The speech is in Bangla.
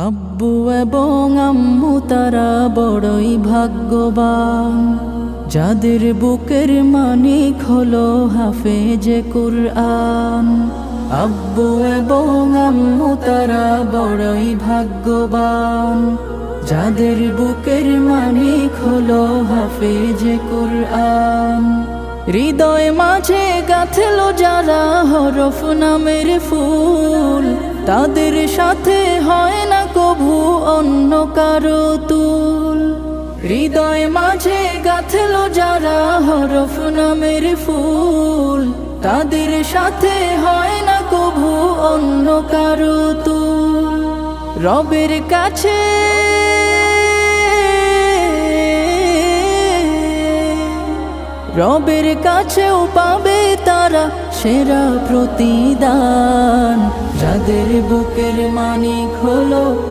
আব্বু এবং আম্মু তারা বড়ই ভাগ্যবান, যাদের বুকের মানিক হলো হাফেজে কুরআন। আব্বু এবং আম্মু তারা বড়ই ভাগ্যবান, যাদের বুকের মানিক হলো হাফেজে কুরআন। হৃদয় মাঝে গাঁথলো যারা হরফ নামের ফুল, তাদের সাথে হয় না কভু অন্য কারো তুল। হৃদয় মাঝে গাঁথলো যারা হরফ নামের ফুল, তাদের সাথে হয় না কভু অন্য কারো তুল। রবের কাছে রবের কাছেও পাবে তারা সেরা প্রতিদান, যাদের বুকের মানিক হলো